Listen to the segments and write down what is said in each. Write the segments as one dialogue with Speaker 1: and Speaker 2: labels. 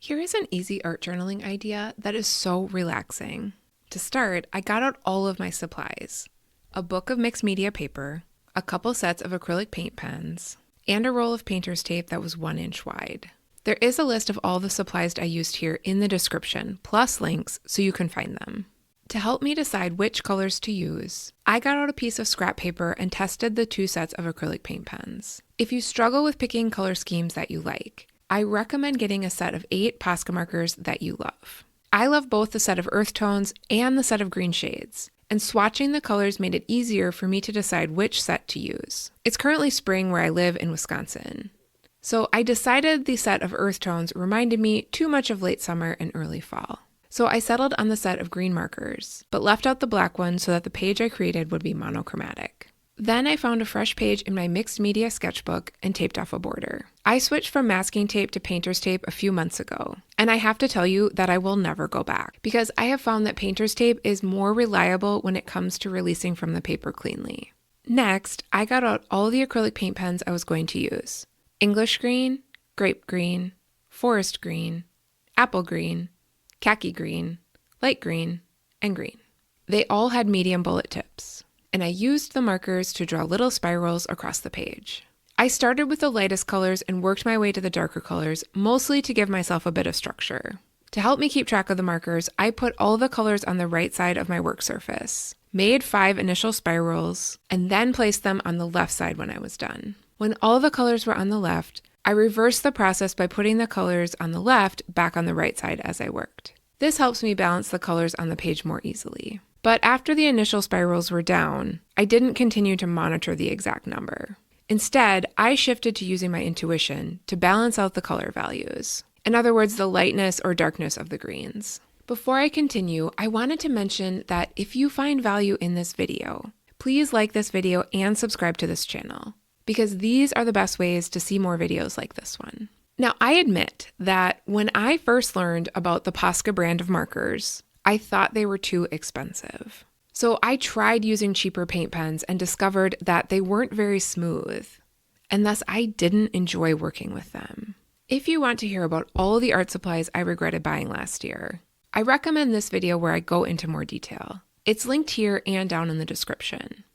Speaker 1: Here is an easy art journaling idea that is so relaxing. To start, I got out all of my supplies: a book of mixed media paper, a couple sets of acrylic paint pens, and a roll of painter's tape that was 1 inch wide. There is a list of all the supplies I used here in the description, plus links so you can find them. To help me decide which colors to use, I got out a piece of scrap paper and tested the 2 sets of acrylic paint pens. If you struggle with picking color schemes that you like, I recommend getting a set of 8 Posca markers that you love. I love both the set of earth tones and the set of green shades, and swatching the colors made it easier for me to decide which set to use. It's currently spring where I live in Wisconsin, so I decided the set of earth tones reminded me too much of late summer and early fall. So I settled on the set of green markers, but left out the black one so that the page I created would be monochromatic. Then I found a fresh page in my mixed media sketchbook and taped off a border. I switched from masking tape to painter's tape a few months ago, and I have to tell you that I will never go back, because I have found that painter's tape is more reliable when it comes to releasing from the paper cleanly. Next, I got out all the acrylic paint pens I was going to use: English green, grape green, forest green, apple green, khaki green, light green, and green. They all had medium bullet tips, and I used the markers to draw little spirals across the page. I started with the lightest colors and worked my way to the darker colors, mostly to give myself a bit of structure. To help me keep track of the markers, I put all the colors on the right side of my work surface, made 5 initial spirals, and then placed them on the left side when I was done. When all the colors were on the left, I reversed the process by putting the colors on the left back on the right side as I worked. This helps me balance the colors on the page more easily. But after the initial spirals were down, I didn't continue to monitor the exact number. Instead, I shifted to using my intuition to balance out the color values. In other words, the lightness or darkness of the greens. Before I continue, I wanted to mention that if you find value in this video, please like this video and subscribe to this channel, because these are the best ways to see more videos like this one. Now, I admit that when I first learned about the Posca brand of markers, I thought they were too expensive. So I tried using cheaper paint pens and discovered that they weren't very smooth, and thus I didn't enjoy working with them. If you want to hear about all the art supplies I regretted buying last year, I recommend this video where I go into more detail. It's linked here and down in the description.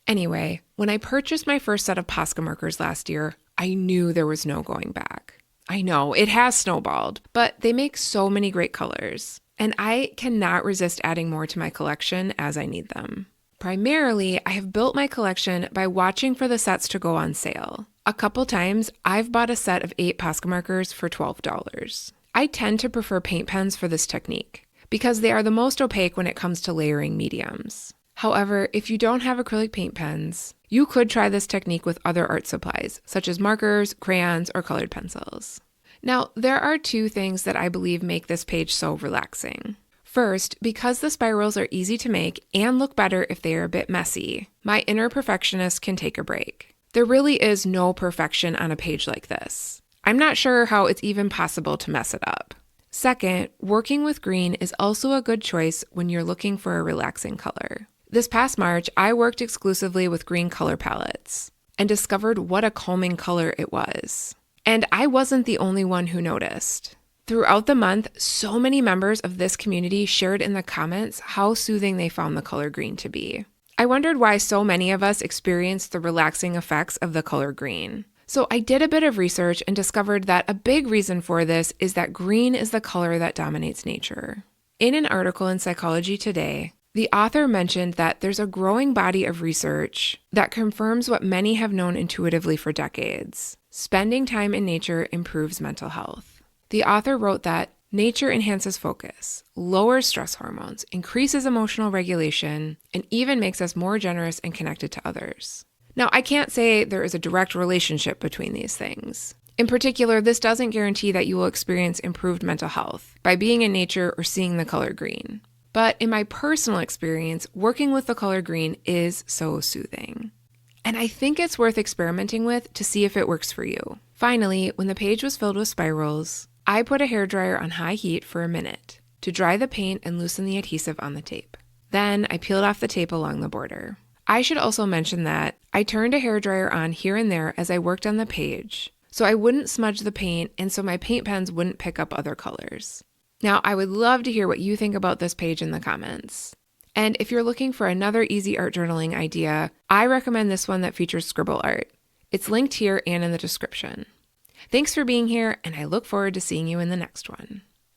Speaker 1: Anyway, when I purchased my first set of Posca markers last year, I knew there was no going back. I know, it has snowballed, but they make so many great colors, and I cannot resist adding more to my collection as I need them. Primarily, I have built my collection by watching for the sets to go on sale. A couple times, I've bought a set of 8 Posca markers for $12. I tend to prefer paint pens for this technique, because they are the most opaque when it comes to layering mediums. However, if you don't have acrylic paint pens, you could try this technique with other art supplies, such as markers, crayons, or colored pencils. Now, there are 2 things that I believe make this page so relaxing. First, because the spirals are easy to make and look better if they are a bit messy, my inner perfectionist can take a break. There really is no perfection on a page like this. I'm not sure how it's even possible to mess it up. Second, working with green is also a good choice when you're looking for a relaxing color. This past March, I worked exclusively with green color palettes and discovered what a calming color it was. And I wasn't the only one who noticed. Throughout the month, so many members of this community shared in the comments how soothing they found the color green to be. I wondered why so many of us experienced the relaxing effects of the color green. So I did a bit of research and discovered that a big reason for this is that green is the color that dominates nature. In an article in Psychology Today, the author mentioned that there's a growing body of research that confirms what many have known intuitively for decades. Spending time in nature improves mental health. The author wrote that nature enhances focus, lowers stress hormones, increases emotional regulation, and even makes us more generous and connected to others. Now, I can't say there is a direct relationship between these things. In particular, this doesn't guarantee that you will experience improved mental health by being in nature or seeing the color green. But in my personal experience, working with the color green is so soothing. And I think it's worth experimenting with to see if it works for you. Finally, when the page was filled with spirals, I put a hairdryer on high heat for a minute to dry the paint and loosen the adhesive on the tape. Then I peeled off the tape along the border. I should also mention that I turned a hairdryer on here and there as I worked on the page, so I wouldn't smudge the paint and so my paint pens wouldn't pick up other colors. Now, I would love to hear what you think about this page in the comments. And if you're looking for another easy art journaling idea, I recommend this one that features scribble art. It's linked here and in the description. Thanks for being here, and I look forward to seeing you in the next one.